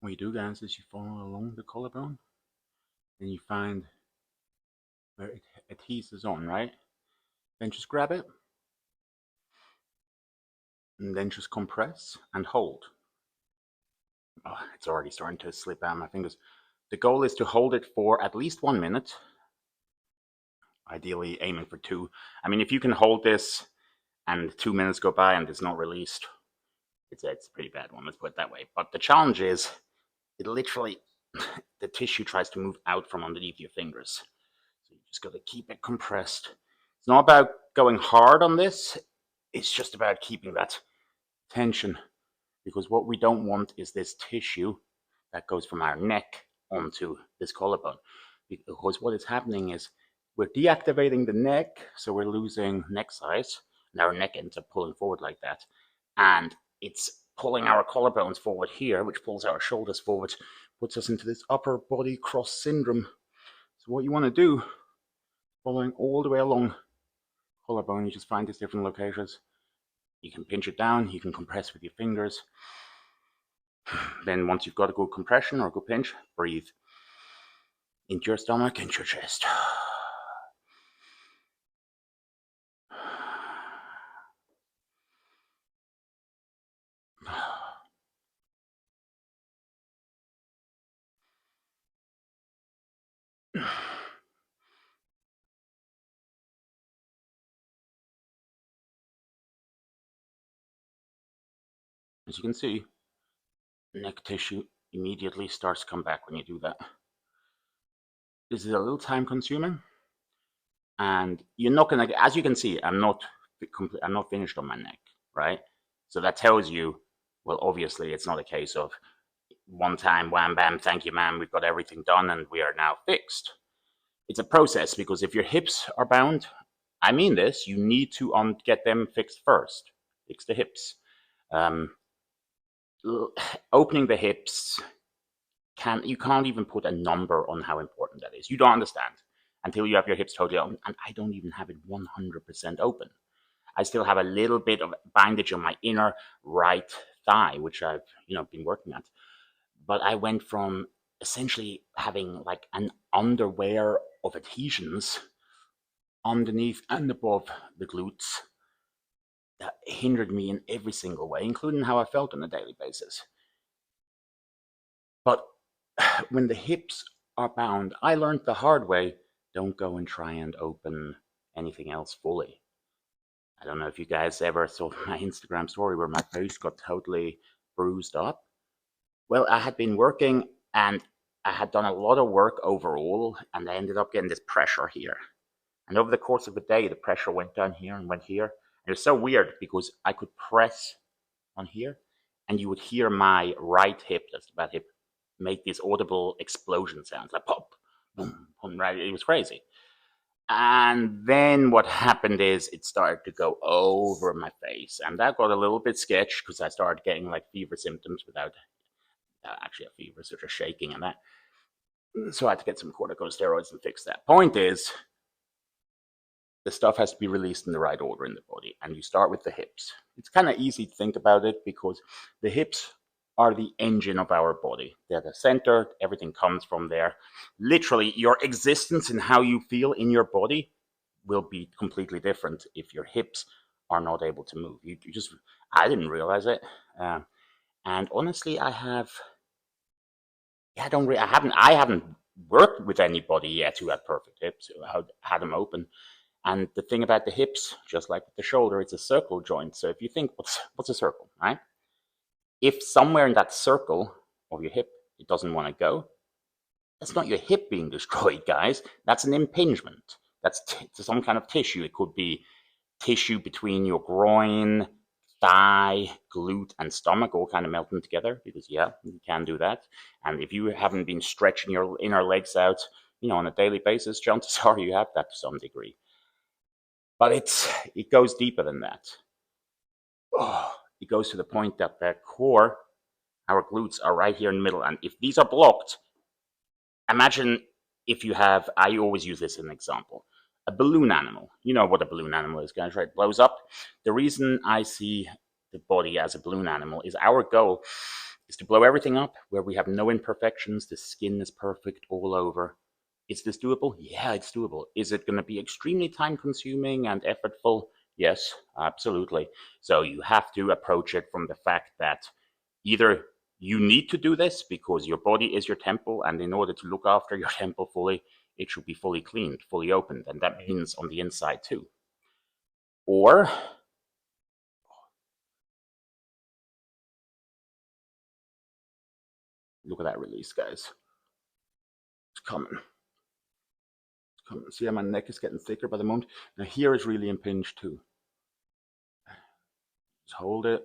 What you do, guys, is you follow along the collarbone, and you find where it adheses on, right? Then just grab it, and then just compress and hold. Oh, it's already starting to slip out of my fingers. The goal is to hold it for at least 1 minute, ideally aiming for 2. I mean, if you can hold this and 2 minutes go by and it's not released, it's a pretty bad one, let's put it that way. But the challenge is, it literally, the tissue tries to move out from underneath your fingers. So you just got to keep it compressed. It's not about going hard on this, it's just about keeping that tension, because what we don't want is this tissue that goes from our neck onto this collarbone. Because what is happening is we're deactivating the neck, so we're losing neck size, and our neck ends up pulling forward like that. And it's pulling our collarbones forward here, which pulls our shoulders forward, puts us into this upper body cross syndrome. So what you want to do, following all the way along collarbone, you just find these different locations. You can pinch it down, you can compress with your fingers. Then once you've got a good compression or a good pinch, breathe into your stomach, into your chest. As you can see, neck tissue immediately starts to come back when you do that. This is a little time consuming, and you're not gonna, as you can see, I'm not finished on my neck, right? So that tells you, well, obviously it's not a case of one time, wham, bam, thank you, ma'am, we've got everything done and we are now fixed. It's a process, because if your hips are bound, I mean this, you need to get them fixed first. Fix the hips. Opening the hips, you can't even put a number on how important that is. You don't understand until you have your hips totally open, and I don't even have it 100% open. I still have a little bit of bandage on my inner right thigh, which I've been working at. But I went from essentially having like an underwear of adhesions underneath and above the glutes that hindered me in every single way, including how I felt on a daily basis. But when the hips are bound, I learned the hard way, don't go and try and open anything else fully. I don't know if you guys ever saw my Instagram story where my face got totally bruised up. Well, I had been working and I had done a lot of work overall, and I ended up getting this pressure here. And over the course of the day, the pressure went down here and went here. And it was so weird because I could press on here and you would hear my right hip, that's the bad hip, make these audible explosion sounds, like pop, boom, boom, right? It was crazy. And then what happened is it started to go over my face. And that got a little bit sketch because I started getting like fever symptoms without actually a fever, so just shaking and that. So I had to get some corticosteroids and fix that. Point is, the stuff has to be released in the right order in the body, and you start with the hips. It's kind of easy to think about it because the hips are the engine of our body. They're the center, everything comes from there. Literally, your existence and how you feel in your body will be completely different if your hips are not able to move. I didn't realize it. And honestly, I haven't worked with anybody yet who had perfect hips, who had them open. And the thing about the hips, just like with the shoulder, it's a circle joint. So if you think, what's a circle, right? If somewhere in that circle of your hip it doesn't want to go, that's not your hip being destroyed, guys. That's an impingement. That's some kind of tissue. It could be tissue between your groin, thigh, glute, and stomach all kind of melting together, because you can do that. And if you haven't been stretching your inner legs out, on a daily basis, chances are you have that to some degree. But it goes deeper than that. It goes to the point that the core, our glutes, are right here in the middle. And if these are blocked, imagine if you have, I always use this as an example, a balloon animal. You know what a balloon animal is, guys, right? It blows up. The reason I see the body as a balloon animal is our goal is to blow everything up where we have no imperfections, the skin is perfect all over. Is this doable? Yeah, it's doable. Is it going to be extremely time consuming and effortful? Yes, absolutely. So you have to approach it from the fact that either you need to do this because your body is your temple, and in order to look after your temple fully, it should be fully cleaned, fully opened, and that means on the inside too. Or look at that release, guys. It's coming. It's coming. See how my neck is getting thicker by the moment? Now here is really impinged too. Just hold it.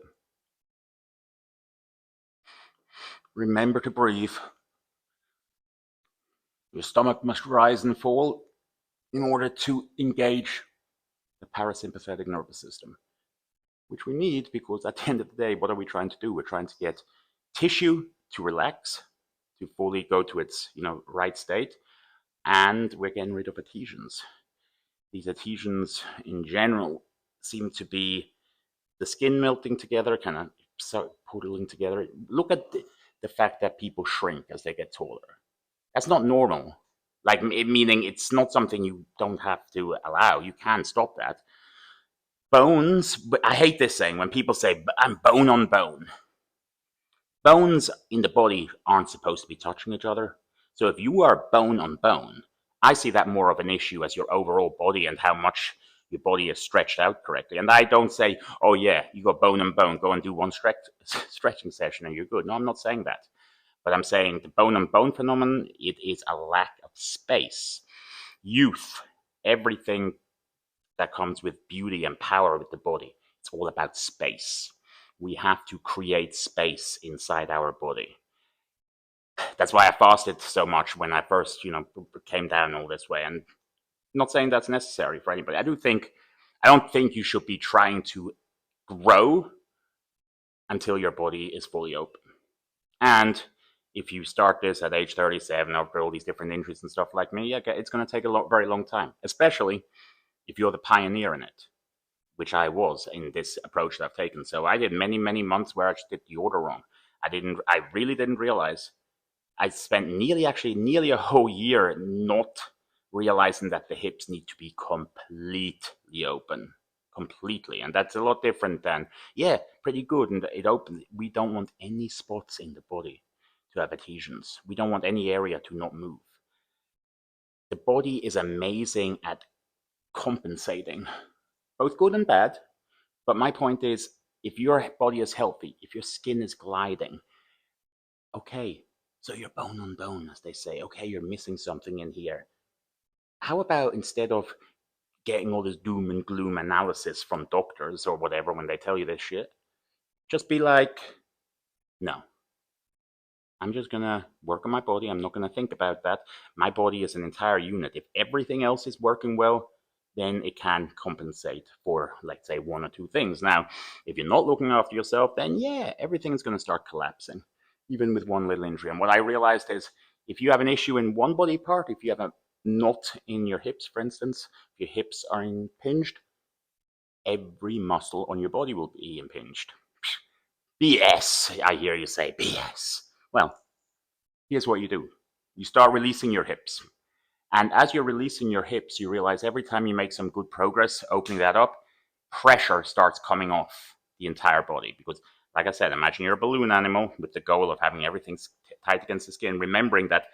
Remember to breathe. Your stomach must rise and fall in order to engage the parasympathetic nervous system, which we need because at the end of the day, what are we trying to do? We're trying to get tissue to relax, to fully go to its right state, and we're getting rid of adhesions. These adhesions in general seem to be the skin melting together, kind of puddling together. Look at the fact that people shrink as they get taller. That's not normal. Like, meaning it's not something you don't have to allow. You can stop that. Bones, but I hate this saying when people say, I'm bone on bone. Bones in the body aren't supposed to be touching each other. So if you are bone on bone, I see that more of an issue as your overall body and how much your body is stretched out correctly. And I don't say, oh yeah, you got bone on bone, go and do one stretching session and you're good. No, I'm not saying that. But I'm saying the bone on bone phenomenon, it is a lack of space. Youth, everything that comes with beauty and power with the body, it's all about space. We have to create space inside our body. That's why I fasted so much when I first, came down all this way. And I'm not saying that's necessary for anybody. I don't think you should be trying to grow until your body is fully open. And if you start this at age 37 after all these different injuries and stuff like me, yeah, it's going to take a very long time, especially if you're the pioneer in it, which I was in this approach that I've taken. So I did many, many months where I just did the order wrong. I really didn't realize. I spent nearly a whole year not realizing that the hips need to be completely open. Completely. And that's a lot different than, yeah, pretty good. And it opens. We don't want any spots in the body to have adhesions. We don't want any area to not move. The body is amazing at compensating, both good and bad. But my point is, if your body is healthy, if your skin is gliding, okay, so you're bone on bone, as they say. Okay, you're missing something in here. How about instead of getting all this doom and gloom analysis from doctors or whatever when they tell you this shit, just be like, no, I'm just going to work on my body. I'm not going to think about that. My body is an entire unit. If everything else is working well, then it can compensate for, let's say, one or two things. Now, if you're not looking after yourself, then yeah, everything's going to start collapsing, even with one little injury. And what I realized is if you have an issue in one body part, if you have a knot in your hips, for instance, if your hips are impinged, every muscle on your body will be impinged. BS, I hear you say, BS. Well, here's what you do. You start releasing your hips. And as you're releasing your hips, you realize every time you make some good progress, opening that up, pressure starts coming off the entire body. Because, like I said, imagine you're a balloon animal with the goal of having everything tight against the skin, remembering that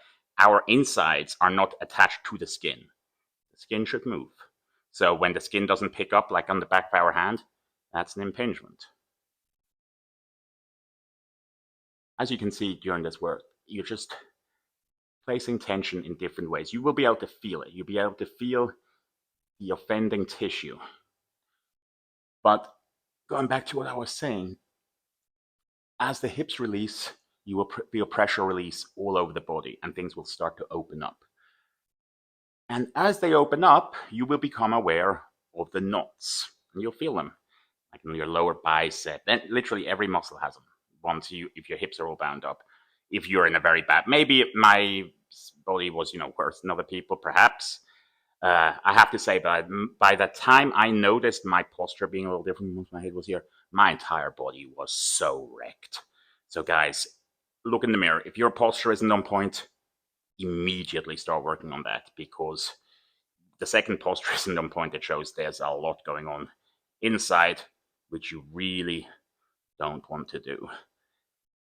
our insides are not attached to the skin. The skin should move. So when the skin doesn't pick up, like on the back of our hand, that's an impingement. As you can see during this work, you're just placing tension in different ways. You will be able to feel it. You'll be able to feel the offending tissue. But going back to what I was saying, as the hips release, you will feel pressure release all over the body and things will start to open up. And as they open up, you will become aware of the knots and you'll feel them, like in your lower bicep. And literally every muscle has them if your hips are all bound up. If you're in a very bad, maybe my body was, worse than other people, perhaps. I have to say, by the time I noticed my posture being a little different once my head was here, my entire body was so wrecked. So guys, look in the mirror. If your posture isn't on point, immediately start working on that, because the second posture isn't on point, it shows there's a lot going on inside, which you really don't want to do.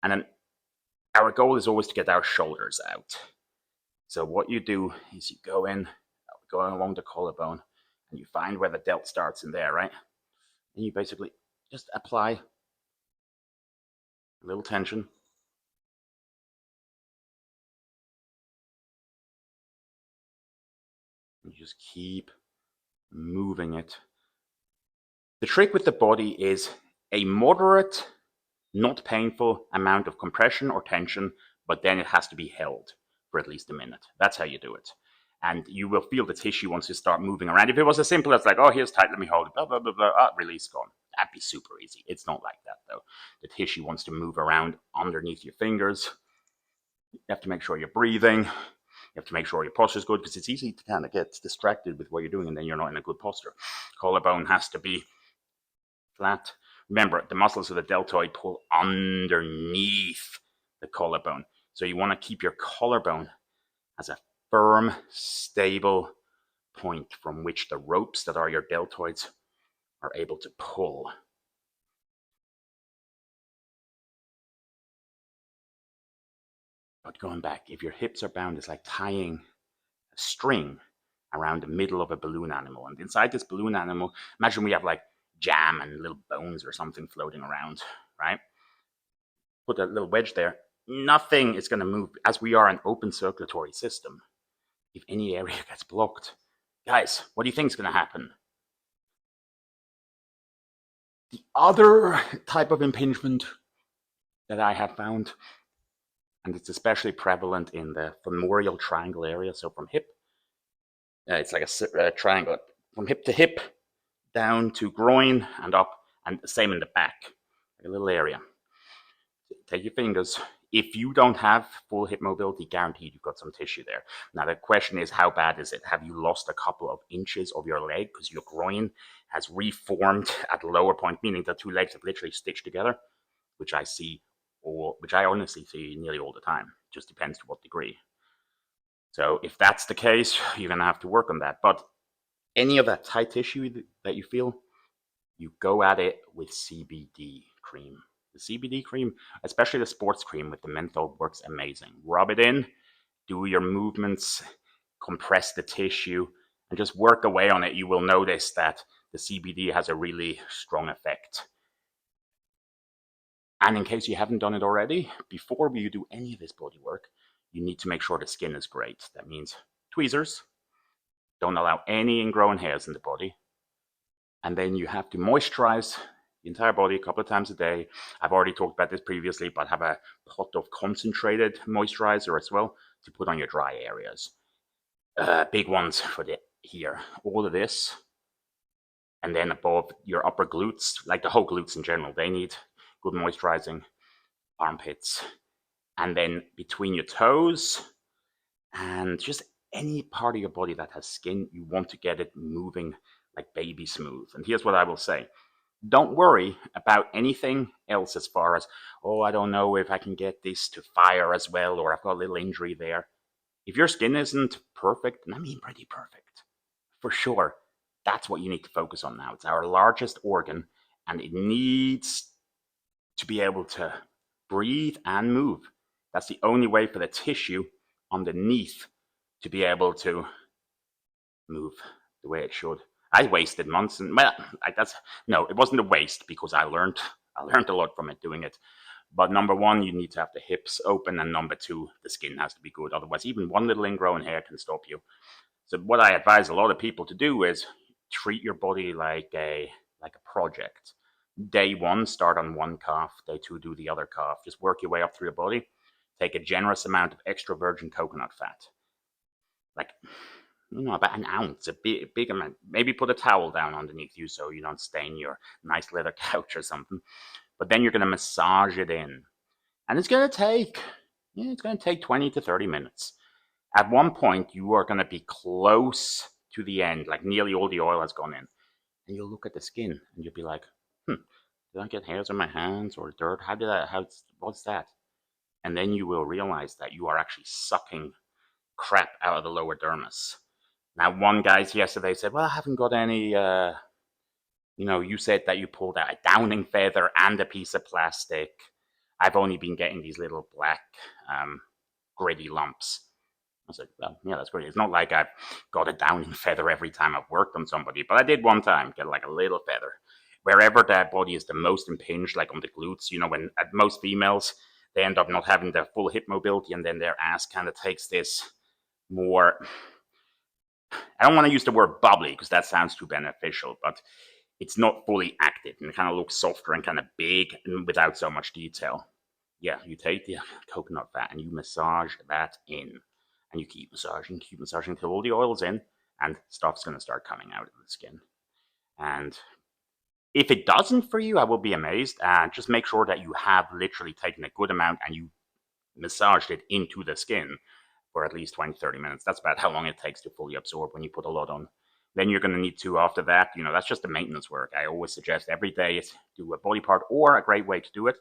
And then our goal is always to get our shoulders out. So what you do is you go along the collarbone, and you find where the delt starts in there, right? And you basically just apply a little tension. And you just keep moving it. The trick with the body is a moderate, not painful amount of compression or tension, but then it has to be held for at least a minute. That's how you do it. And you will feel the tissue once you start moving around. If it was as simple as like, oh, here's tight, let me hold it, blah, blah, blah, blah, release, gone. That'd be super easy. It's not like that, though. The tissue wants to move around underneath your fingers. You have to make sure you're breathing. You have to make sure your posture is good, because it's easy to kind of get distracted with what you're doing, and then you're not in a good posture. Collarbone has to be flat. Remember, the muscles of the deltoid pull underneath the collarbone. So you want to keep your collarbone as a firm, stable point from which the ropes that are your deltoids are able to pull. But going back, if your hips are bound, it's like tying a string around the middle of a balloon animal. And inside this balloon animal, imagine we have like jam and little bones or something floating around, right? Put that little wedge there. Nothing is going to move, as we are an open circulatory system. If any area gets blocked, guys, what do you think is going to happen? The other type of impingement that I have found, and it's especially prevalent in the femoral triangle area, so from hip, it's like a triangle, from hip to hip, down to groin and up, and the same in the back, like a little area. Take your fingers. If you don't have full hip mobility, guaranteed you've got some tissue there. Now the question is, how bad is it? Have you lost a couple of inches of your leg because your groin has reformed at the lower point, meaning the two legs have literally stitched together, which I honestly see nearly all the time. Just depends to what degree. So if that's the case, you're gonna have to work on that. But any of that tight tissue that you feel, you go at it with CBD cream. The CBD cream, especially the sports cream with the menthol, works amazing. Rub it in, do your movements, compress the tissue, and just work away on it. You will notice that the CBD has a really strong effect. And in case you haven't done it already, before you do any of this body work, you need to make sure the skin is great. That means tweezers. Don't allow any ingrown hairs in the body. And then you have to moisturize the entire body a couple of times a day. I've already talked about this previously, but have a pot of concentrated moisturizer as well to put on your dry areas. Big ones for here. All of this. And then above your upper glutes, like the whole glutes in general, they need good moisturizing. Armpits. And then between your toes and just any part of your body that has skin, you want to get it moving like baby smooth. And here's what I will say. Don't worry about anything else as far as, oh, I don't know if I can get this to fire as well, or I've got a little injury there. If your skin isn't perfect, and I mean pretty perfect, for sure, that's what you need to focus on now. It's our largest organ, and it needs to be able to breathe and move. That's the only way for the tissue underneath to be able to move the way it should. I wasted months, and it wasn't a waste, because I learned a lot from it doing it. But number one, you need to have the hips open, and number two, the skin has to be good. Otherwise, even one little ingrown hair can stop you. So what I advise a lot of people to do is treat your body like a project. Day one, start on one calf. Day two, do the other calf. Just work your way up through your body. Take a generous amount of extra virgin coconut fat. Like, about an ounce, a big amount. Maybe put a towel down underneath you so you don't stain your nice leather couch or something. But then you're going to massage it in. And it's going to take 20 to 30 minutes. At one point, you are going to be close to the end, like nearly all the oil has gone in. And you'll look at the skin and you'll be like, did I get hairs on my hands or dirt? What's that? and then you will realize that you are actually sucking crap out of the lower dermis. Now, one guy yesterday said, well, I haven't got any, you said that you pulled out a downing feather and a piece of plastic. I've only been getting these little black, gritty lumps. I said, well, yeah, that's great. It's not like I've got a downing feather every time I've worked on somebody, but I did one time get like a little feather. Wherever their body is the most impinged, like on the glutes, when at most females, they end up not having the full hip mobility, and then their ass kind of takes this more, I don't want to use the word bubbly because that sounds too beneficial, but it's not fully active and it kind of looks softer and kind of big and without so much detail. Yeah, you take the coconut fat and you massage that in, and you keep massaging until all the oil's in and stuff's going to start coming out of the skin. And if it doesn't for you, I will be amazed. Just make sure that you have literally taken a good amount and you massaged it into the skin for at least 20-30 minutes. That's about how long it takes to fully absorb when you put a lot on. Then you're going to need to, after that, that's just the maintenance work. I always suggest every day do a body part, or a great way to do it,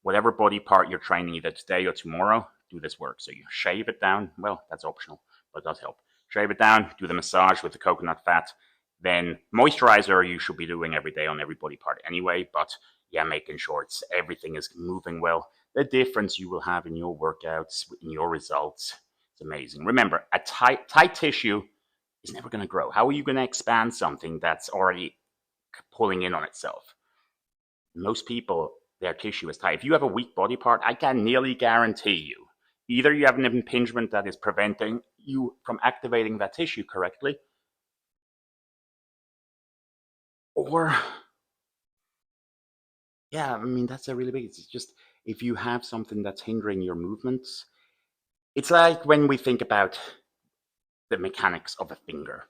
whatever body part you're training either today or tomorrow, do this work. So you shave it down. Well, that's optional, but it does help. Shave it down, do the massage with the coconut fat. Then moisturizer you should be doing every day on every body part anyway, but yeah, making sure everything is moving well. The difference you will have in your workouts, in your results, it's amazing. Remember, a tight tissue is never going to grow. How are you going to expand something that's already pulling in on itself? Most people, their tissue is tight. If you have a weak body part, I can nearly guarantee you, either you have an impingement that is preventing you from activating that tissue correctly, or, yeah, that's a really big, it's just, if you have something that's hindering your movements, it's like when we think about the mechanics of a finger.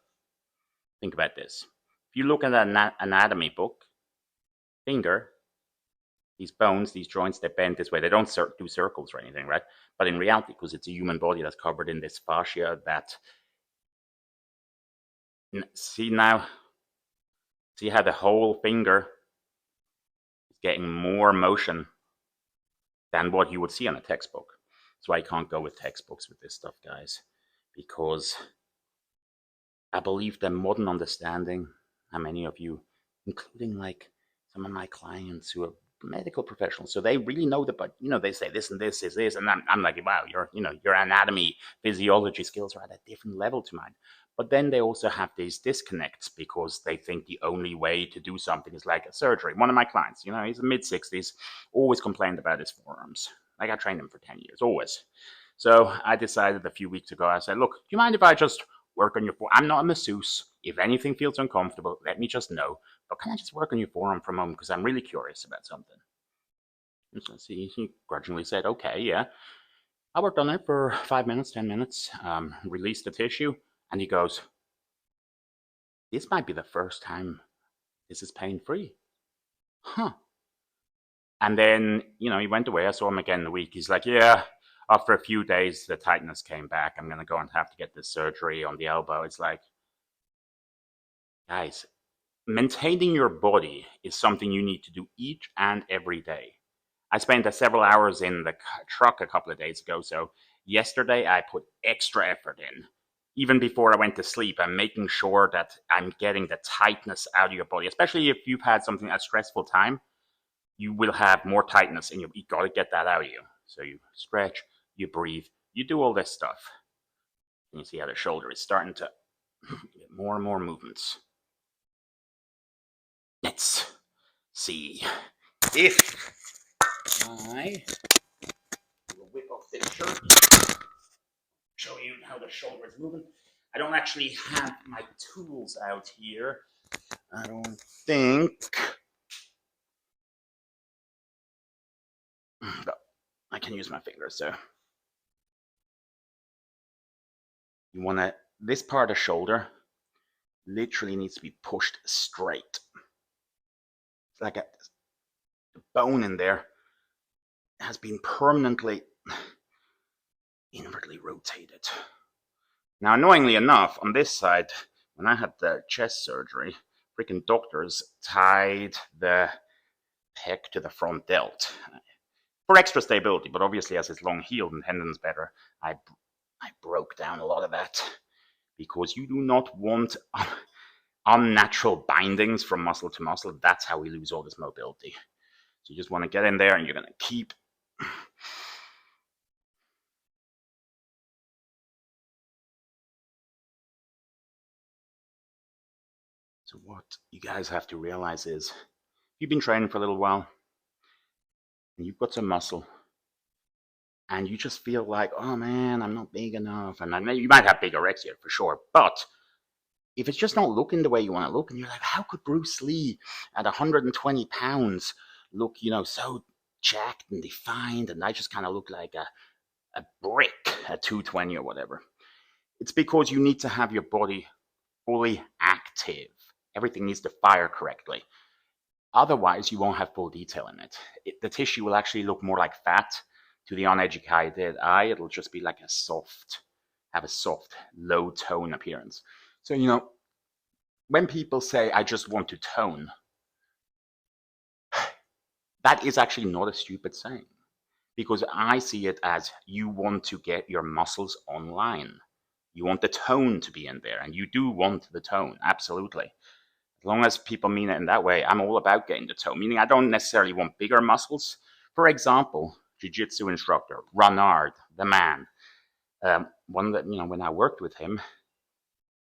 Think about this. If you look at an anatomy book, finger, these bones, these joints, they bend this way. They don't do circles or anything, right? But in reality, because it's a human body that's covered in this fascia, see how the whole finger is getting more motion than what you would see on a textbook. That's why I can't go with textbooks with this stuff, guys, because I believe the modern understanding, how many of you, including like some of my clients who are medical professionals, so they really know that, but they say this and this is this, and I'm like, wow, your anatomy, physiology skills are at a different level to mine. But then they also have these disconnects because they think the only way to do something is like a surgery. One of my clients, he's in mid-60s, always complained about his forearms. Like, I trained him for 10 years, always. So I decided a few weeks ago, I said, look, do you mind if I just work on your forearm? I'm not a masseuse. If anything feels uncomfortable, let me just know. But can I just work on your forearm for a moment? Because I'm really curious about something. And so he grudgingly said, okay, yeah. I worked on it for 5 minutes, 10 minutes, released the tissue, and he goes, this might be the first time this is pain-free. Huh. And then, he went away. I saw him again in the week. He's like, yeah, after a few days, the tightness came back. I'm going to go and have to get this surgery on the elbow. It's like, guys, maintaining your body is something you need to do each and every day. I spent several hours in the truck a couple of days ago, so yesterday I put extra effort in. Even before I went to sleep, I'm making sure that I'm getting the tightness out of your body, especially if you've had something, a stressful time. You will have more tightness and you got to get that out of you. So you stretch, you breathe, you do all this stuff. And you see how the shoulder is starting to get more and more movements. Let's see if I will whip off this shirt, show you how the shoulder is moving. I don't actually have my tools out here. I don't think. But I can use my fingers, so. You want to, this part of the shoulder literally needs to be pushed straight. It's like the bone in there has been permanently inwardly rotated. Now, annoyingly enough, on this side, when I had the chest surgery, freaking doctors tied the pec to the front delt. for extra stability. But obviously, as it's long healed and tendons better, I broke down a lot of that, because you do not want unnatural bindings from muscle to muscle. That's how we lose all this mobility. So you just want to get in there, and you're going to keep. So what you guys have to realize is, you've been training for a little while, and you've got some muscle, and you just feel like, oh man, I'm not big enough. And you might have bigorexia for sure, but if it's just not looking the way you want to look, and you're like, how could Bruce Lee at 120 pounds look, so jacked and defined, and I just kind of look like a brick at 220 or whatever? It's because you need to have your body fully active. Everything needs to fire correctly. Otherwise, you won't have full detail in it. The tissue will actually look more like fat to the uneducated eye. It'll just be like have a soft, low tone appearance. So, when people say, I just want to tone, that is actually not a stupid saying, because I see it as, you want to get your muscles online. You want the tone to be in there, and you do want the tone, absolutely. As long as people mean it in that way, I'm all about getting the tone, meaning I don't necessarily want bigger muscles. For example, jiu-jitsu instructor, Renard, the man, one that, when I worked with him,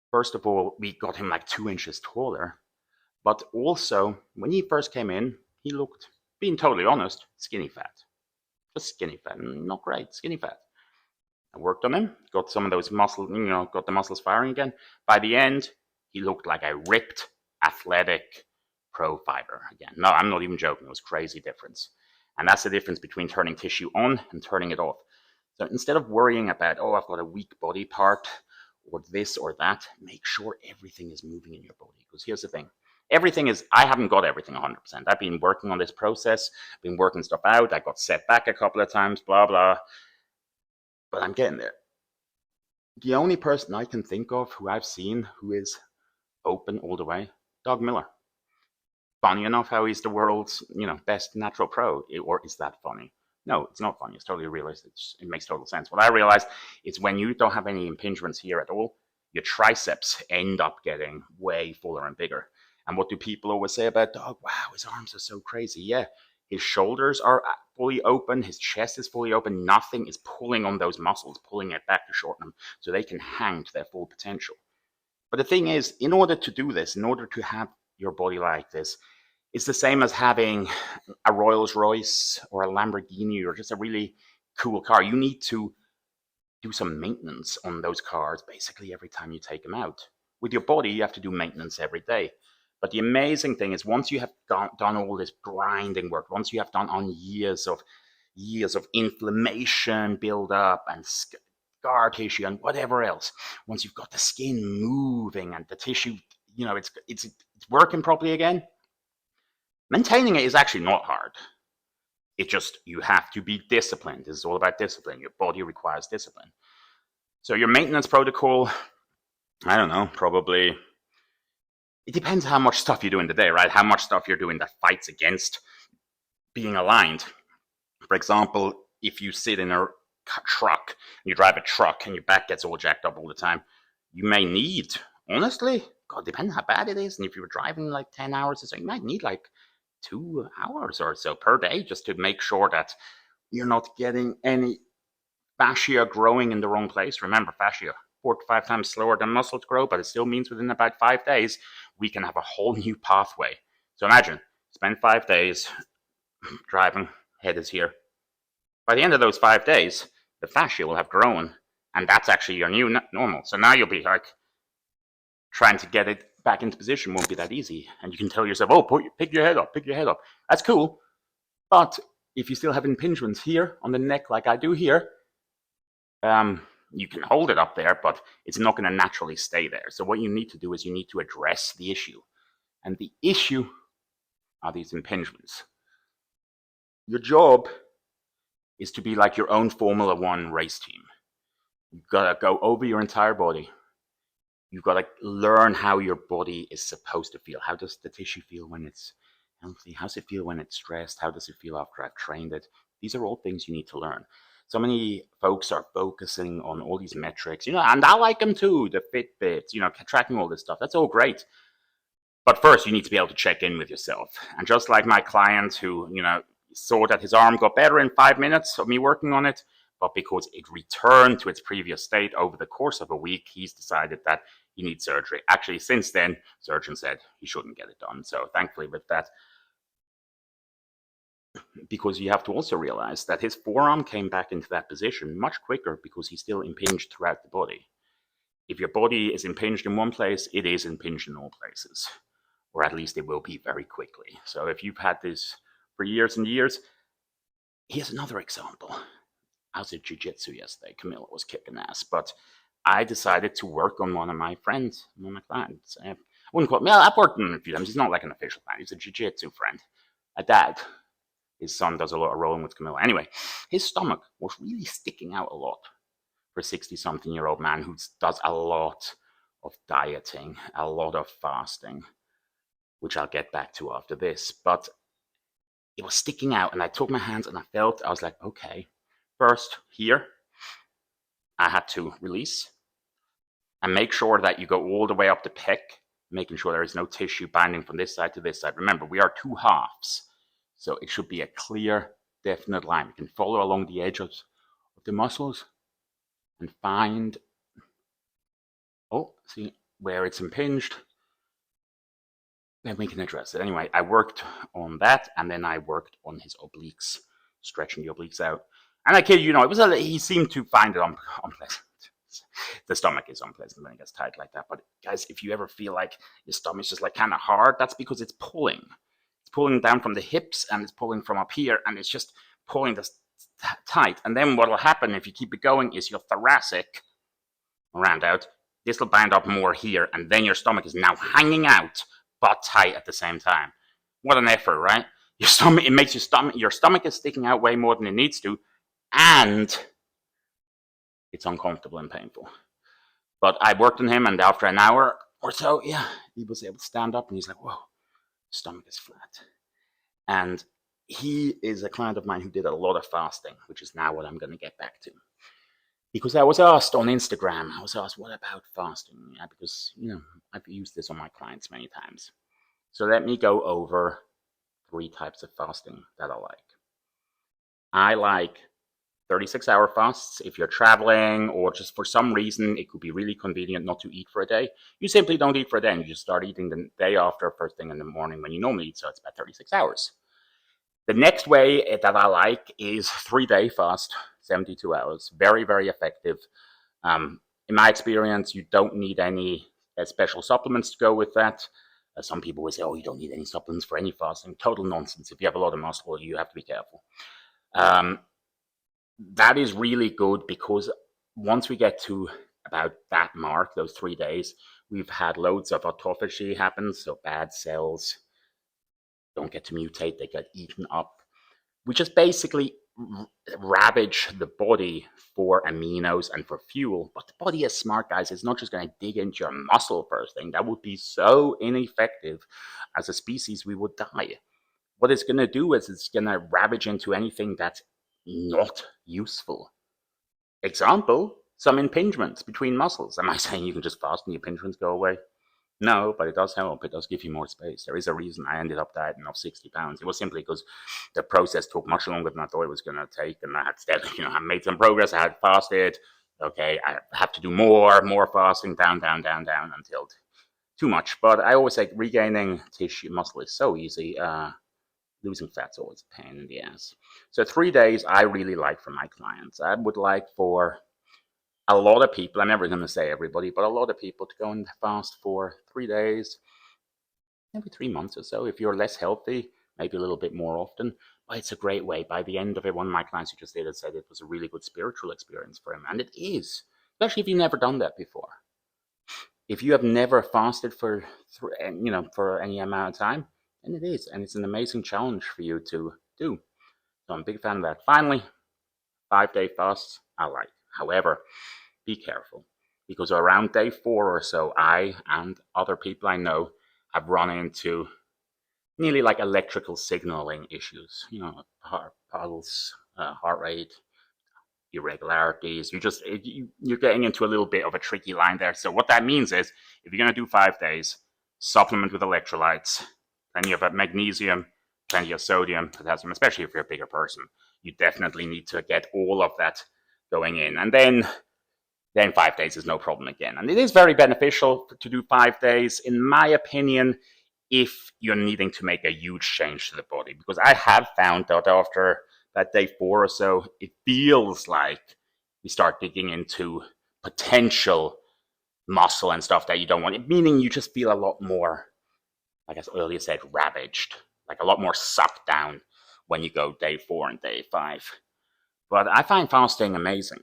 first of all, we got him like 2 inches taller, but also, when he first came in, he looked, being totally honest, skinny fat. Just skinny fat, not great, skinny fat. I worked on him, got some of those muscles, got the muscles firing again. By the end, he looked like a ripped, athletic pro fighter again. No, I'm not even joking. It was crazy difference. And that's the difference between turning tissue on and turning it off. So instead of worrying about, oh, I've got a weak body part or this or that, make sure everything is moving in your body. Because here's the thing. I haven't got everything 100%. I've been working on this process, been working stuff out. I got set back a couple of times, blah, blah. But I'm getting there. The only person I can think of who I've seen who is open all the way, Doug Miller. Funny enough how he's the world's, best natural pro. Or is that funny? No, it's not funny. It's totally realistic. It makes total sense. What I realized is, when you don't have any impingements here at all, your triceps end up getting way fuller and bigger. And what do people always say about Doug? Wow, his arms are so crazy. Yeah, his shoulders are fully open. His chest is fully open. Nothing is pulling on those muscles, pulling it back to shorten them so they can hang to their full potential. But the thing is, in order to do this, in order to have your body like this, it's the same as having a Rolls Royce or a Lamborghini or just a really cool car. You need to do some maintenance on those cars basically every time you take them out. With your body, you have to do maintenance every day. But the amazing thing is, once you have done all this grinding work, once you have done on years of inflammation build up and scar tissue and whatever else, once you've got the skin moving and the tissue, it's working properly again, maintaining it is actually not hard. It just, you have to be disciplined. This is all about discipline. Your body requires discipline. So your maintenance protocol, I don't know, probably, it depends how much stuff you do in the day, right? How much stuff you're doing that fights against being aligned. For example, if you sit in a truck, you drive a truck and your back gets all jacked up all the time, you may need, honestly, God, depending how bad it is, and if you were driving like 10 hours, so you might need like 2 hours or so per day just to make sure that you're not getting any fascia growing in the wrong place. Remember, fascia 4 to 5 times slower than muscle to grow, but it still means within about 5 days we can have a whole new pathway. So imagine, spend 5 days driving, head is here. By the end of those 5 days, the fascia will have grown, and that's actually your new normal. So now you'll be like, trying to get it back into position won't be that easy. And you can tell yourself, oh, pick your head up. That's cool. But if you still have impingements here on the neck like I do here, you can hold it up there, but it's not going to naturally stay there. So what you need to do is you need to address the issue. And the issue are these impingements. Your job is to be like your own Formula One race team. You've got to go over your entire body. You've got to learn how your body is supposed to feel. How does the tissue feel when it's healthy? How does it feel when it's stressed? How does it feel after I've trained it? These are all things you need to learn. So many folks are focusing on all these metrics, and I like them too, the Fitbits, tracking all this stuff. That's all great. But first, you need to be able to check in with yourself. And just like my client who, saw that his arm got better in 5 minutes of me working on it, but because it returned to its previous state over the course of a week, he's decided that he needs surgery. Actually, since then, surgeon said he shouldn't get it done. So thankfully with that, because you have to also realize that his forearm came back into that position much quicker because he's still impinged throughout the body. If your body is impinged in one place, it is impinged in all places, or at least it will be very quickly. So if you've had this for years and years, here's another example. I was at jiu-jitsu yesterday. Camilla was kicking ass, but I decided to work on one of my friends, one of my clients. I wouldn't call I've worked on him a few times. He's not like an official client. He's a jiu-jitsu friend, a dad. His son does a lot of rolling with Camilla. Anyway, his stomach was really sticking out a lot for a 60-something-year-old man who does a lot of dieting, a lot of fasting, which I'll get back to after this. But it was sticking out, and I took my hands and I was like, okay, first here, I had to release and make sure that you go all the way up the pec, making sure there is no tissue binding from this side to this side. Remember, we are two halves. So it should be a clear, definite line. You can follow along the edges of the muscles and find, see where it's impinged. Then we can address it. Anyway, I worked on that, and then I worked on his obliques, stretching the obliques out. And I kid you, he seemed to find it unpleasant. The stomach is unpleasant when it gets tight like that. But guys, if you ever feel like your stomach's just like kind of hard, that's because it's pulling. It's pulling down from the hips and it's pulling from up here, and it's just pulling this tight. And then what will happen if you keep it going is your thoracic will round out. This will bind up more here, and then your stomach is now hanging out but tight at the same time. What an effort, right? It makes your stomach is sticking out way more than it needs to, and it's uncomfortable and painful. But I worked on him, and after an hour or so, he was able to stand up, and he's like, whoa, stomach is flat. And he is a client of mine who did a lot of fasting, which is now what I'm going to get back to. Because I was asked on Instagram, what about fasting? Because, I've used this on my clients many times. So let me go over 3 types of fasting that I like. I like 36-hour fasts. If you're traveling or just for some reason, it could be really convenient not to eat for a day. You simply don't eat for a day, and you just start eating the day after, first thing in the morning when you normally eat, so it's about 36 hours. The next way that I like is 3-day fast, 72 hours. Very, very effective. In my experience, you don't need any special supplements to go with that. Some people will say, you don't need any supplements for any fasting. Total nonsense. If you have a lot of muscle, you have to be careful. That is really good because once we get to about that mark, those 3 days, we've had loads of autophagy happen, so bad cells don't get to mutate, they get eaten up. We just basically ravage the body for aminos and for fuel. But the body is smart, guys. It's not just going to dig into your muscle first thing. That would be so ineffective. As a species, we would die. What it's going to do is it's going to ravage into anything that's not useful. Example, some impingements between muscles. Am I saying you can just fast and the impingements go away? No, but it does help. It does give you more space. There is a reason I ended up dieting off 60 pounds. It was simply because the process took much longer than I thought it was going to take. And I had I made some progress. I had fasted. Okay, I have to do more fasting, down until too much. But I always say regaining tissue muscle is so easy. Losing fat's always a pain in the ass. So 3 days I really like for my clients. I would like for a lot of people, I'm never going to say everybody, but a lot of people to go and fast for 3 days, maybe 3 months or so. If you're less healthy, maybe a little bit more often. But it's a great way. By the end of it, one of my clients who just did it said it was a really good spiritual experience for him. And it is, especially if you've never done that before. If you have never fasted for any amount of time, then it is. And it's an amazing challenge for you to do. So I'm a big fan of that. Finally, 5-day fasts, I like. However, be careful, because around day 4 or so, I and other people I know have run into nearly like electrical signaling issues, pulse, heart rate, irregularities. You're getting into a little bit of a tricky line there. So what that means is, if you're going to do 5 days, supplement with electrolytes, plenty of magnesium, plenty of sodium, potassium, especially if you're a bigger person. You definitely need to get all of that going in, and then 5 days is no problem again. And it is very beneficial to do 5 days, in my opinion, if you're needing to make a huge change to the body. Because I have found that after that day 4 or so, it feels like you start digging into potential muscle and stuff that you don't want, meaning you just feel a lot more, like I earlier said, ravaged, like a lot more sucked down when you go day 4 and day 5. But I find fasting amazing.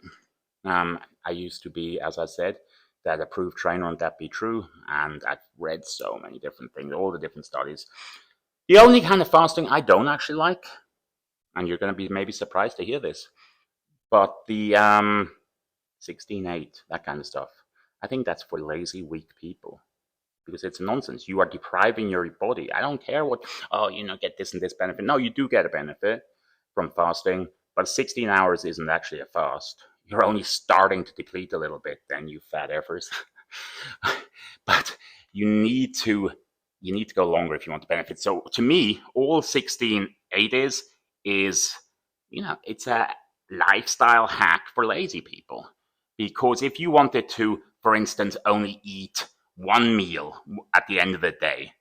I used to be, as I said, that approved trainer on That Be True, and I've read so many different things, all the different studies. The only kind of fasting I don't actually like, and you're going to be maybe surprised to hear this, but the 16-8, that kind of stuff, I think that's for lazy, weak people. Because it's nonsense. You are depriving your body. I don't care what, get this and this benefit. No, you do get a benefit from fasting, but 16 hours isn't actually a fast. You're only starting to deplete a little bit, then, you fat effers. But you need to go longer if you want the benefit. So to me, all 16-8 is it's a lifestyle hack for lazy people. Because if you wanted to, for instance, only eat one meal at the end of the day,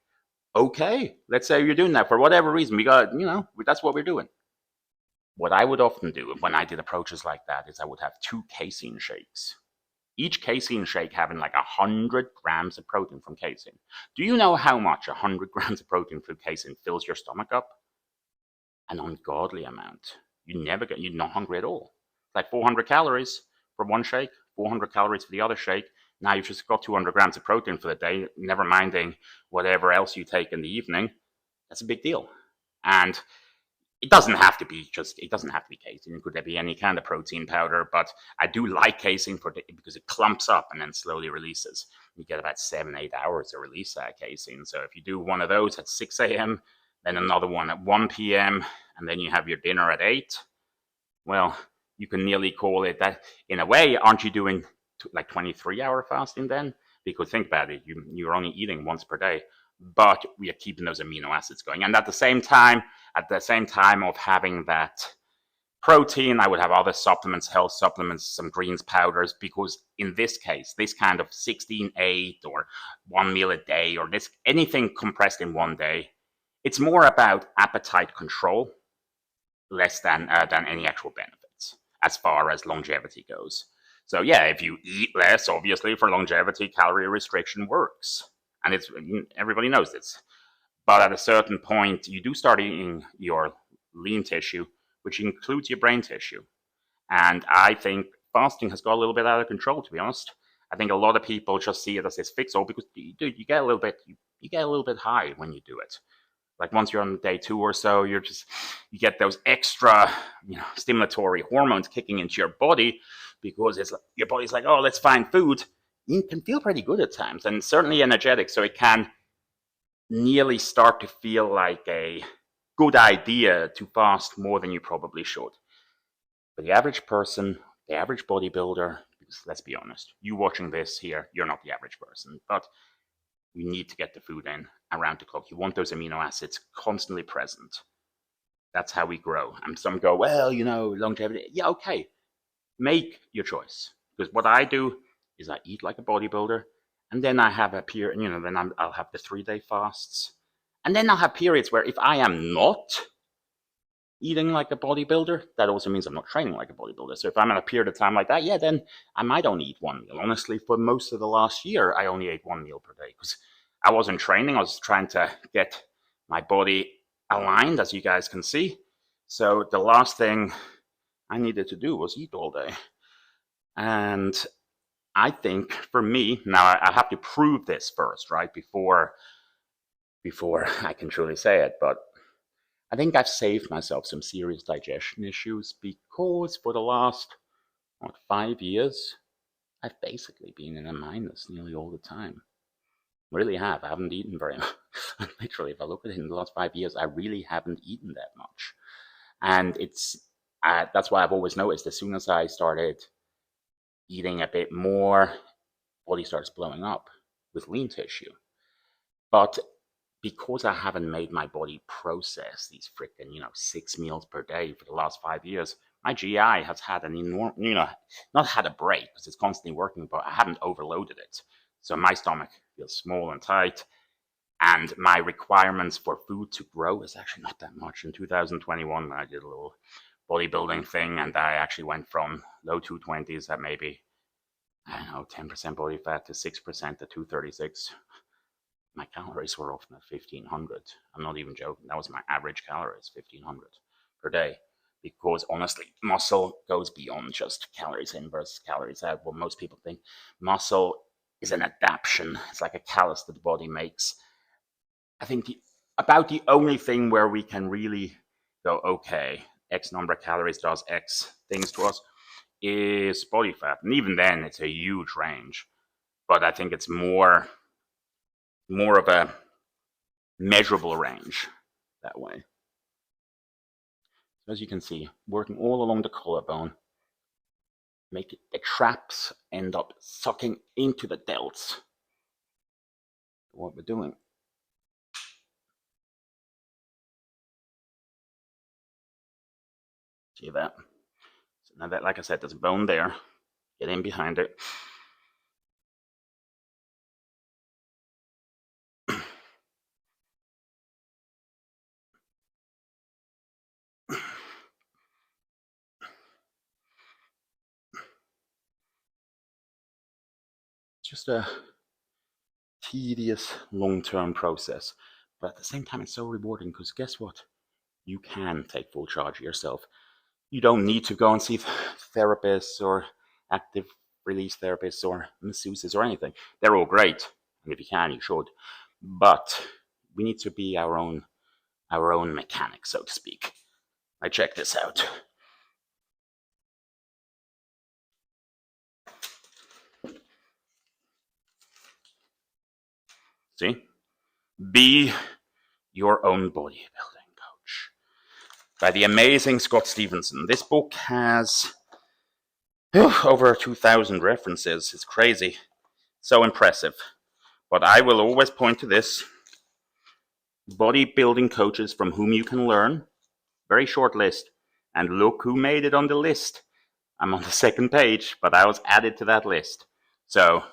okay, let's say you're doing that for whatever reason. That's what we're doing. What I would often do when I did approaches like that is I would have 2 casein shakes. Each casein shake having like 100 grams of protein from casein. Do you know how much 100 grams of protein from casein fills your stomach up? An ungodly amount. You're not hungry at all. It's like 400 calories for one shake, 400 calories for the other shake. Now you've just got 200 grams of protein for the day, never minding whatever else you take in the evening. That's a big deal. And it doesn't have to be casein. It could be any kind of protein powder, but I do like casein because it clumps up and then slowly releases. You get about 7-8 hours to release that casein. So if you do one of those at 6 a.m., then another one at 1 p.m., and then you have your dinner at 8, well, you can nearly call it that. In a way, aren't you doing like 23-hour fasting then? Because think about it, you're only eating once per day, but we are keeping those amino acids going. And at the same time of having that protein, I would have other supplements, health supplements, some greens powders, because in this case, this kind of 16-8 or 1 meal a day, or anything compressed in one day, it's more about appetite control, less than any actual benefits as far as longevity goes. So yeah, if you eat less, obviously for longevity, calorie restriction works, and everybody knows this. But at a certain point, you do start eating your lean tissue, which includes your brain tissue. And I think fasting has got a little bit out of control, to be honest. I think a lot of people just see it as this fix-all because you get a little bit high when you do it. Like once you're on day 2 or so, you get those extra, stimulatory hormones kicking into your body, because your body's like, oh, let's find food. You can feel pretty good at times, and certainly energetic. So it can nearly start to feel like a good idea to fast more than you probably should. But the average person, the average bodybuilder, because let's be honest, you watching this here, you're not the average person, but you need to get the food in around the clock. You want those amino acids constantly present. That's how we grow. And some go, well, longevity. Yeah, okay. Make your choice. Because what I do is I eat like a bodybuilder, and then I have I'll have the 3-day fasts. And then I'll have periods where if I am not eating like a bodybuilder, that also means I'm not training like a bodybuilder. So if I'm at a period of time like that, yeah, then I might only eat 1 meal. Honestly, for most of the last year, I only ate 1 meal per day because I wasn't training. I was trying to get my body aligned, as you guys can see. So the last thing I needed to do was eat all day. And I think for me, now I have to prove this first, right? Before I can truly say it, but I think I've saved myself some serious digestion issues because for the last 5 years, I've basically been in a minus nearly all the time. Really have. I haven't eaten very much. Literally, if I look at it in the last 5 years, I really haven't eaten that much. And That's why I've always noticed as soon as I started eating a bit more, body starts blowing up with lean tissue. But because I haven't made my body process these freaking, 6 meals per day for the last 5 years, my GI has had an enormous, not had a break because it's constantly working, but I haven't overloaded it. So my stomach feels small and tight, and my requirements for food to grow is actually not that much. In 2021, I did a little bodybuilding thing, and I actually went from low 220s at maybe, I don't know, 10% body fat to 6% to 236. My calories were often at 1500. I'm not even joking. That was my average calories, 1500 per day. Because honestly, muscle goes beyond just calories in versus calories out. What most people think muscle is an adaptation. It's like a callus that the body makes. I think about the only thing where we can really go, okay, X number of calories does X things to us is body fat. And even then, it's a huge range. But I think it's more of a measurable range that way. So as you can see, working all along the collarbone, make it, the traps end up sucking into the delts. What we're doing. See that? So now that, like I said, there's a bone there. Get in behind it. It's just a tedious, long-term process. But at the same time, it's so rewarding because guess what? You can take full charge of yourself. You don't need to go and see therapists or active release therapists or masseuses or anything. They're all great. And if you can, you should. But we need to be our own mechanic, so to speak. I check this out. See? Be your own bodybuilding coach. By the amazing Scott Stevenson. This book has over 2,000 references. It's crazy. So impressive. But I will always point to this. Bodybuilding coaches from whom you can learn. Very short list. And look who made it on the list. I'm on the second page, but I was added to that list. So,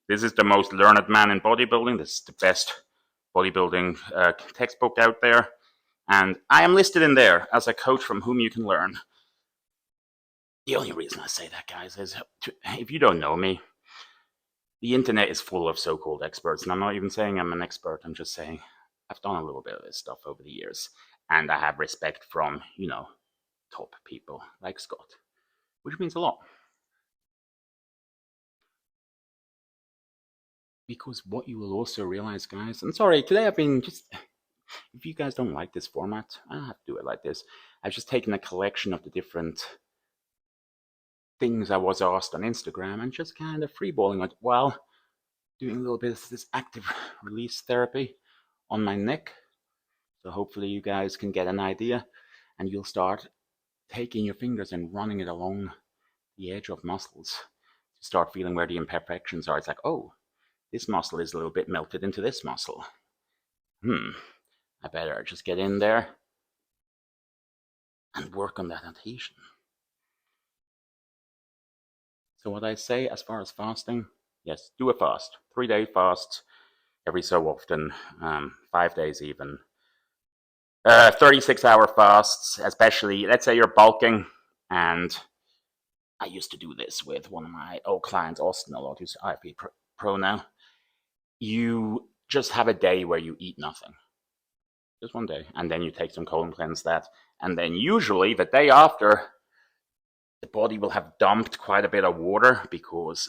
this is the most learned man in bodybuilding. This is the best bodybuilding textbook out there. And I am listed in there as a coach from whom you can learn. The only reason I say that, guys, is if you don't know me, the internet is full of so-called experts. And I'm not even saying I'm an expert. I'm just saying I've done a little bit of this stuff over the years. And I have respect from, top people like Scott, which means a lot. Because what you will also realize, guys, and sorry, today I've been just, if you guys don't like this format, I don't have to do it like this. I've just taken a collection of the different things I was asked on Instagram and just kind of freeballing it while doing a little bit of this active release therapy on my neck. So hopefully you guys can get an idea and you'll start taking your fingers and running it along the edge of muscles to start feeling where the imperfections are. It's like, oh, this muscle is a little bit melted into this muscle. I better just get in there and work on that adhesion. So what I say as far as fasting, yes, do a fast. 3-day fasts every so often, 5 days even. 36-hour fasts, especially, let's say you're bulking, and I used to do this with one of my old clients, Austin, a lot, who's IFB Pro now. You just have a day where you eat nothing. Just one day. And then you take some colon cleanse that. And then usually the day after, the body will have dumped quite a bit of water because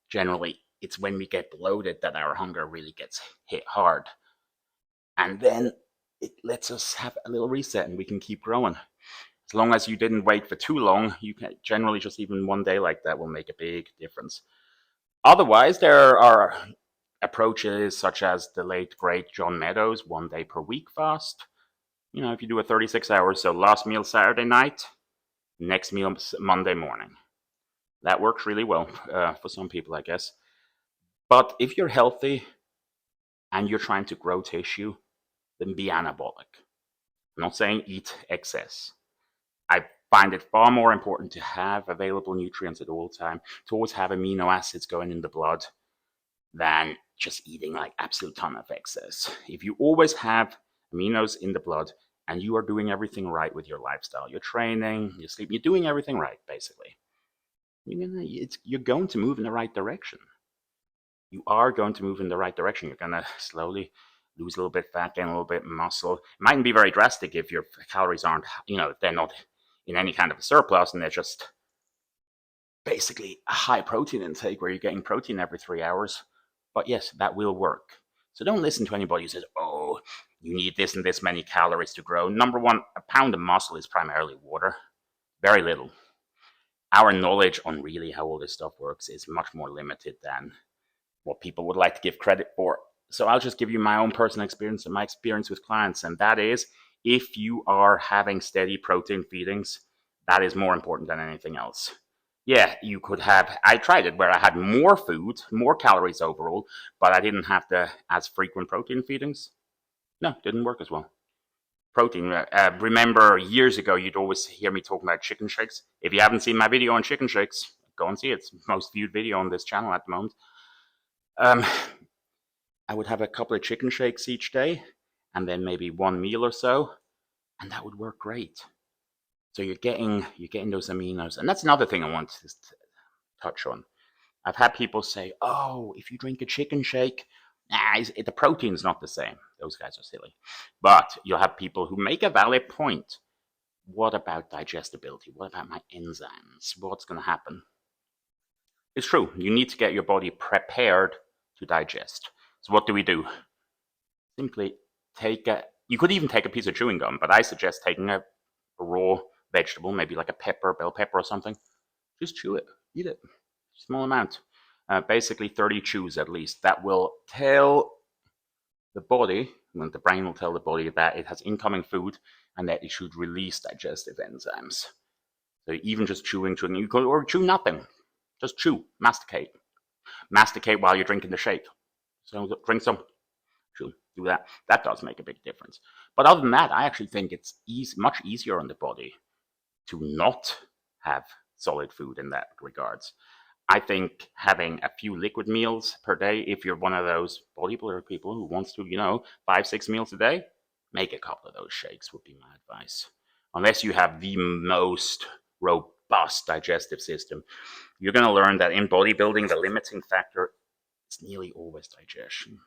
generally it's when we get bloated that our hunger really gets hit hard. And then it lets us have a little reset and we can keep growing. As long as you didn't wait for too long, you can generally just even one day like that will make a big difference. Otherwise, there are approaches such as the late great John Meadows' 1 day per week fast. If you do a 36 hours, so last meal Saturday night, next meal Monday morning. That works really well for some people, I guess. But if you're healthy and you're trying to grow tissue, then be anabolic. I'm not saying eat excess. I find it far more important to have available nutrients at all time, to always have amino acids going in the blood, than just eating like absolute ton of excess. If you always have aminos in the blood and you are doing everything right with your lifestyle, you're training, you're sleeping, you're doing everything right, basically, you're going to move in the right direction. You are going to move in the right direction. You're going to slowly lose a little bit of fat, gain a little bit of muscle. It mightn't be very drastic if your calories aren't, if they're not in any kind of a surplus and they're just basically a high protein intake where you're getting protein every 3 hours. But yes, that will work. So don't listen to anybody who says, oh, you need this and this many calories to grow. Number one, a pound of muscle is primarily water. Very little. Our knowledge on really how all this stuff works is much more limited than what people would like to give credit for. So I'll just give you my own personal experience and my experience with clients. And that is, if you are having steady protein feedings, that is more important than anything else. Yeah, you could have, I tried it where I had more food, more calories overall, but I didn't have the as frequent protein feedings. No, didn't work as well. Protein. Remember years ago, you'd always hear me talking about chicken shakes. If you haven't seen my video on chicken shakes, go and see it. It's the most viewed video on this channel at the moment. I would have a couple of chicken shakes each day and then maybe one meal or so, and that would work great. So you're getting those aminos. And that's another thing I want to touch on. I've had people say, oh, if you drink a chicken shake, the protein's not the same. Those guys are silly. But you'll have people who make a valid point. What about digestibility? What about my enzymes? What's going to happen? It's true. You need to get your body prepared to digest. So what do? Simply you could even take a piece of chewing gum, but I suggest taking a raw vegetable, maybe like a pepper, bell pepper or something. Just chew it, eat it, small amount. Basically 30 chews at least. That will tell the body, when the brain will tell the body that it has incoming food and that it should release digestive enzymes. So even just chewing, you could, or chew nothing. Just chew, masticate. Masticate while you're drinking the shake. So drink some, chew, do that. That does make a big difference. But other than that, I actually think it's much easier on the body to not have solid food in that regards. I think having a few liquid meals per day, if you're one of those bodybuilder people who wants to, 5-6 meals a day, make a couple of those shakes would be my advice. Unless you have the most robust digestive system, you're going to learn that in bodybuilding, the limiting factor is nearly always digestion.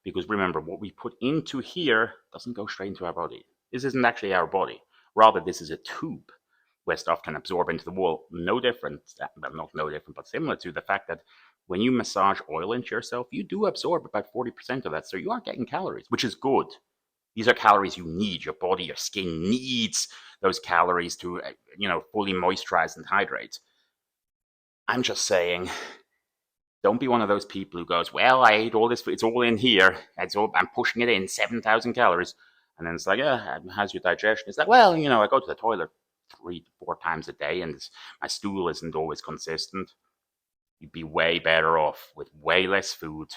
Because remember, what we put into here doesn't go straight into our body. This isn't actually our body. Rather, this is a tube where stuff can absorb into the wall. No different, well, not no different, but similar to the fact that when you massage oil into yourself, you do absorb about 40% of that. So you are getting calories, which is good. These are calories you need. Your body, your skin needs those calories to, fully moisturize and hydrate. I'm just saying, don't be one of those people who goes, well, I ate all this food. It's all in here. I'm pushing it in, 7,000 calories. And then it's like, how's your digestion? It's like, well, I go to the toilet 3 to 4 times a day and my stool isn't always consistent. You'd be way better off with way less food,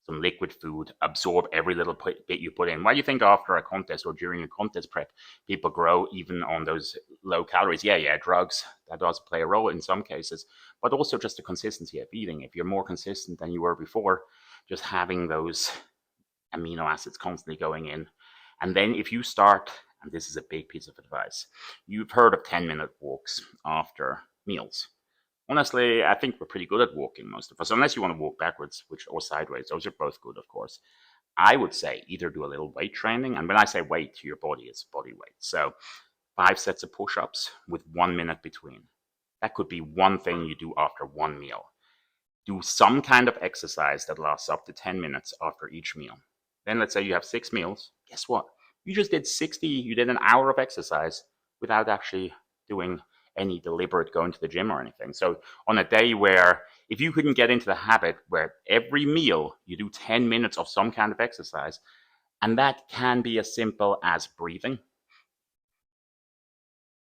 some liquid food, absorb every little bit you put in. Why do you think after a contest or during a contest prep, people grow even on those low calories? Yeah, drugs, that does play a role in some cases, but also just the consistency of eating. If you're more consistent than you were before, just having those amino acids constantly going in. And then if you start, and this is a big piece of advice, you've heard of 10-minute walks after meals. Honestly, I think we're pretty good at walking, most of us, unless you want to walk backwards or sideways. Those are both good, of course. I would say either do a little weight training, and when I say weight to your body, it's body weight. So 5 sets of push-ups with 1 minute between. That could be one thing you do after one meal. Do some kind of exercise that lasts up to 10 minutes after each meal. Then let's say you have 6 meals. Guess what? You just did you did an hour of exercise without actually doing any deliberate going to the gym or anything. So on a day where, if you couldn't get into the habit where every meal you do 10 minutes of some kind of exercise, And that can be as simple as breathing,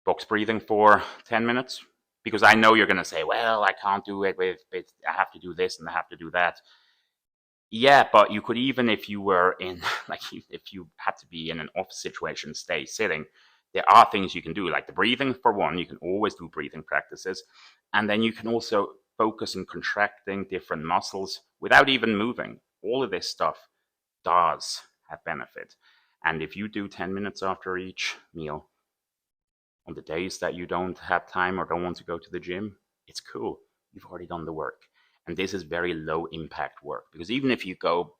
box breathing for 10 minutes. Because I know you're going to say, well, I can't do it with, I have to do this and I have to do that. Yeah, but you could, even if you were in, like, if you had to be in an office situation, stay sitting, there are things you can do, like the breathing for one. You can always do breathing practices. And then you can also focus on contracting different muscles without even moving. All of this stuff does have benefit. And if you do 10 minutes after each meal, on the days that you don't have time or don't want to go to the gym, it's cool. You've already done the work. And this is very low impact work, because even if you go,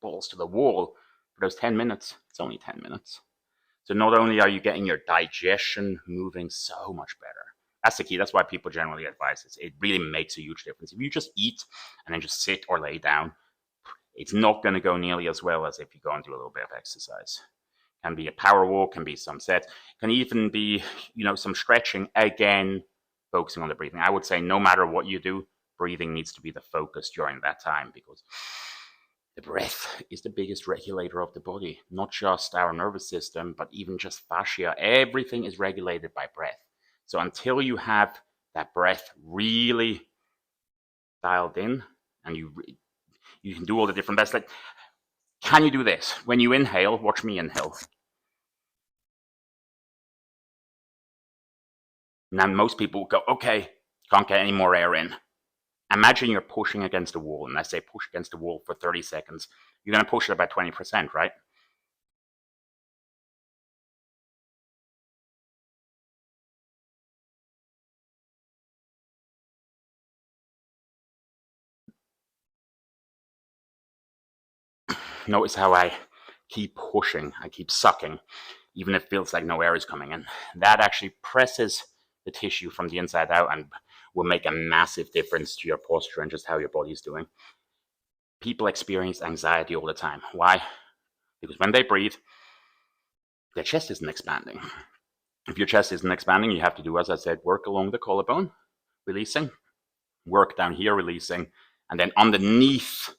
balls to the wall for those 10 minutes, it's only 10 minutes. So not only are you getting your digestion moving so much better, that's the key. That's why people generally advise this. It really makes a huge difference. If you just eat and then just sit or lay down, it's not going to go nearly as well as if you go and do a little bit of exercise. Can be a power walk, can be some sets, can even be, some stretching, again, focusing on the breathing. I would say no matter what you do, breathing needs to be the focus during that time, because the breath is the biggest regulator of the body, not just our nervous system, but even just fascia. Everything is regulated by breath. So until you have that breath really dialed in, and you can do all the different breaths. Like, can you do this? When you inhale, watch me inhale. Now, most people go, okay, can't get any more air in. Imagine you're pushing against a wall, and I say push against the wall for 30 seconds. You're going to push it about 20%, right? Notice how I keep pushing, I keep sucking, even if it feels like no air is coming in. That actually presses the tissue from the inside out and will make a massive difference to your posture and just how your body's doing. People experience anxiety all the time. Why? Because when they breathe, their chest isn't expanding. If your chest isn't expanding, you have to do, as I said, work along the collarbone, releasing, work down here, releasing, and then underneath,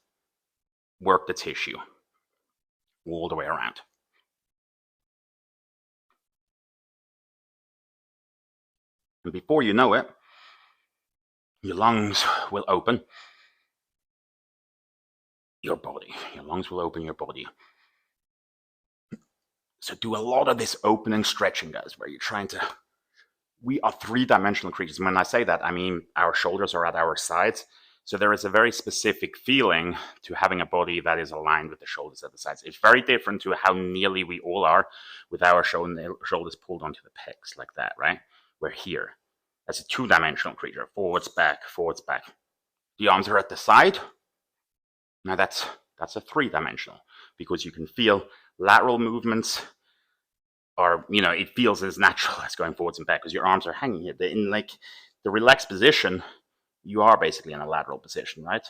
work the tissue all the way around. And before you know it, your lungs will open your body. Your lungs will open your body. So do a lot of this opening stretching, guys, where you're trying to... We are three-dimensional creatures. When I say that, I mean our shoulders are at our sides. So there is a very specific feeling to having a body that is aligned with the shoulders at the sides. It's very different to how nearly we all are with our shoulders pulled onto the pecs like that, right? We're here. That's a two-dimensional creature. Forwards, back, forwards, back. The arms are at the side. Now that's a three-dimensional, because you can feel lateral movements, or it feels as natural as going forwards and back because your arms are hanging here. In like the relaxed position, you are basically in a lateral position, right?